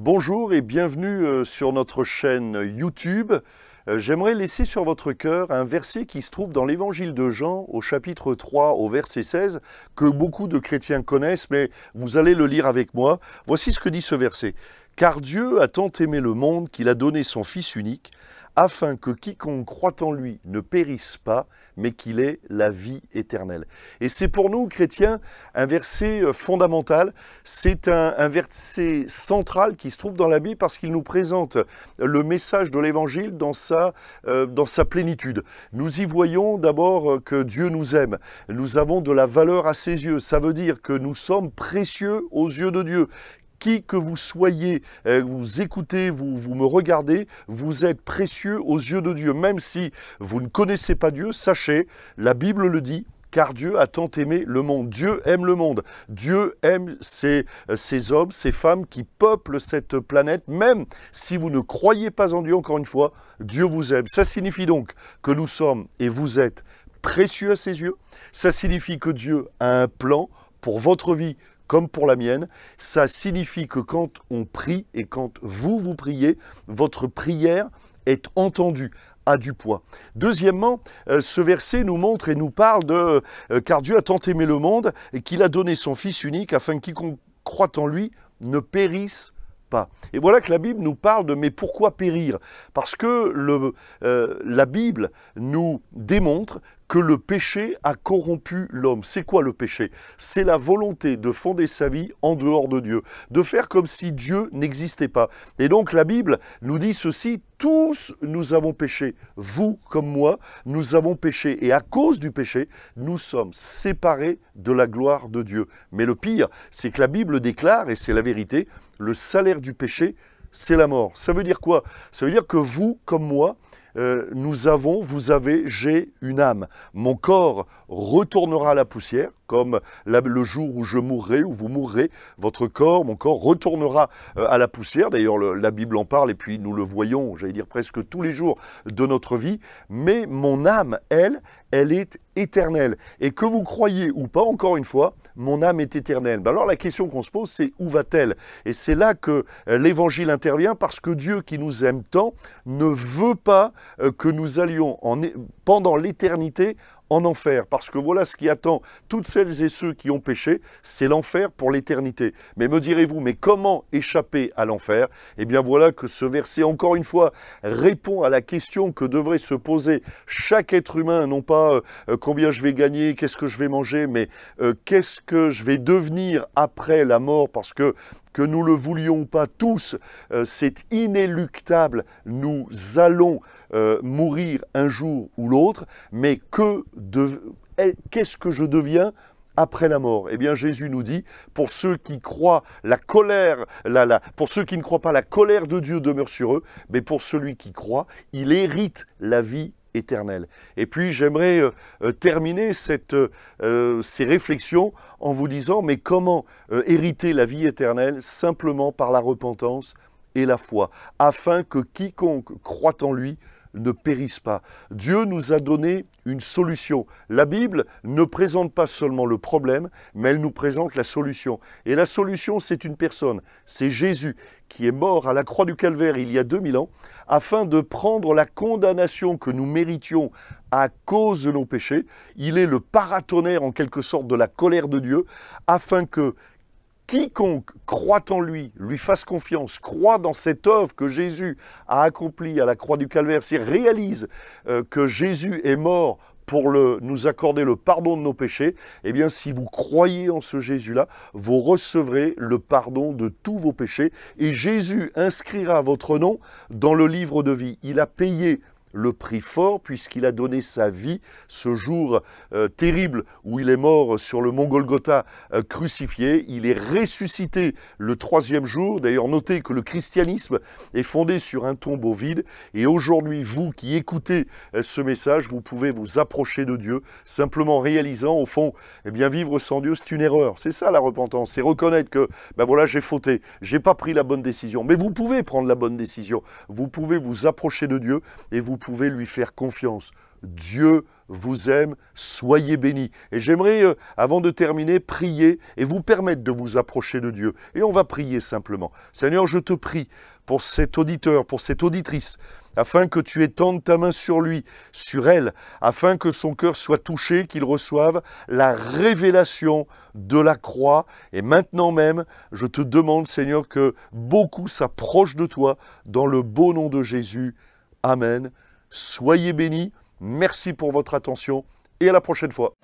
Bonjour et bienvenue sur notre chaîne YouTube. J'aimerais laisser sur votre cœur un verset qui se trouve dans l'évangile de Jean au chapitre 3 au verset 16 que beaucoup de chrétiens connaissent, mais vous allez le lire avec moi. Voici ce que dit ce verset. « Car Dieu a tant aimé le monde qu'il a donné son Fils unique, afin que quiconque croit en lui ne périsse pas, mais qu'il ait la vie éternelle. » Et c'est pour nous, chrétiens, un verset fondamental. C'est un verset central qui se trouve dans la Bible parce qu'il nous présente le message de l'Évangile dans sa plénitude. Nous y voyons d'abord que Dieu nous aime. Nous avons de la valeur à ses yeux. Ça veut dire que nous sommes précieux aux yeux de Dieu. Qui que vous soyez, vous écoutez, vous me regardez, vous êtes précieux aux yeux de Dieu. Même si vous ne connaissez pas Dieu, sachez, la Bible le dit, car Dieu a tant aimé le monde. Dieu aime le monde. Dieu aime ces hommes, ces femmes qui peuplent cette planète. Même si vous ne croyez pas en Dieu, encore une fois, Dieu vous aime. Ça signifie donc que nous sommes et vous êtes précieux à ses yeux. Ça signifie que Dieu a un plan pour votre vie comme pour la mienne. Ça signifie que quand on prie et quand vous priez, votre prière est entendue, a du poids. Deuxièmement, ce verset nous montre et nous parle de « Car Dieu a tant aimé le monde et qu'il a donné son Fils unique afin que quiconque croit en lui ne périsse pas. » Et voilà que la Bible nous parle de « mais pourquoi périr ?» Parce que la Bible nous démontre que le péché a corrompu l'homme. C'est quoi le péché? C'est la volonté de fonder sa vie en dehors de Dieu, de faire comme si Dieu n'existait pas. Et donc la Bible nous dit ceci, tous nous avons péché, vous comme moi, nous avons péché. Et à cause du péché, nous sommes séparés de la gloire de Dieu. Mais le pire, c'est que la Bible déclare, et c'est la vérité, le salaire du péché, c'est la mort. Ça veut dire quoi? Ça veut dire que vous comme moi, vous avez, j'ai une âme. Mon corps retournera à la poussière, comme le jour où je mourrai, où vous mourrez, votre corps, mon corps retournera à la poussière. D'ailleurs, la Bible en parle et puis nous le voyons, j'allais dire presque tous les jours de notre vie. Mais mon âme, elle est éternelle. Et que vous croyez ou pas, encore une fois, mon âme est éternelle. Alors la question qu'on se pose, c'est où va-t-elle? Et c'est là que l'Évangile intervient parce que Dieu qui nous aime tant ne veut pas que nous allions pendant l'éternité en enfer, parce que voilà ce qui attend toutes celles et ceux qui ont péché, c'est l'enfer pour l'éternité. Mais me direz-vous, mais comment échapper à l'enfer? Eh bien voilà que ce verset, encore une fois, répond à la question que devrait se poser chaque être humain, non pas combien je vais gagner, qu'est-ce que je vais manger, mais qu'est-ce que je vais devenir après la mort, parce que nous le voulions pas tous, c'est inéluctable, nous allons mourir un jour ou l'autre, mais qu'est-ce que je deviens après la mort? Eh bien, Jésus nous dit, pour ceux qui croient la colère, pour ceux qui ne croient pas, la colère de Dieu demeure sur eux, mais pour celui qui croit, il hérite la vie éternelle. Et puis j'aimerais terminer ces réflexions en vous disant, mais comment hériter la vie éternelle? Simplement par la repentance et la foi, afin que quiconque croit en lui ne périsse pas. Dieu nous a donné une solution. La Bible ne présente pas seulement le problème, mais elle nous présente la solution. Et la solution, c'est une personne, c'est Jésus, qui est mort à la croix du Calvaire il y a 2000 ans, afin de prendre la condamnation que nous méritions à cause de nos péchés. Il est le paratonnerre en quelque sorte de la colère de Dieu, afin que quiconque croit en lui, lui fasse confiance, croit dans cette œuvre que Jésus a accomplie à la croix du Calvaire, réalise que Jésus est mort pour nous accorder le pardon de nos péchés, eh bien si vous croyez en ce Jésus-là, vous recevrez le pardon de tous vos péchés et Jésus inscrira votre nom dans le livre de vie. Il a payé le prix fort puisqu'il a donné sa vie ce jour terrible où il est mort sur le mont Golgotha crucifié. Il est ressuscité le 3e jour. D'ailleurs, notez que le christianisme est fondé sur un tombeau vide. Et aujourd'hui, vous qui écoutez ce message, vous pouvez vous approcher de Dieu simplement réalisant, au fond, eh bien, vivre sans Dieu, c'est une erreur. C'est ça la repentance, c'est reconnaître que, ben voilà, j'ai fauté, j'ai pas pris la bonne décision. Mais vous pouvez prendre la bonne décision. Vous pouvez vous approcher de Dieu et vous pouvez lui faire confiance. Dieu vous aime, soyez bénis. Et j'aimerais, avant de terminer, prier et vous permettre de vous approcher de Dieu. Et on va prier simplement. Seigneur, je te prie pour cet auditeur, pour cette auditrice, afin que tu étendes ta main sur lui, sur elle, afin que son cœur soit touché, qu'il reçoive la révélation de la croix. Et maintenant même, je te demande, Seigneur, que beaucoup s'approchent de toi, dans le beau nom de Jésus. Amen. Soyez bénis. Merci pour votre attention et à la prochaine fois.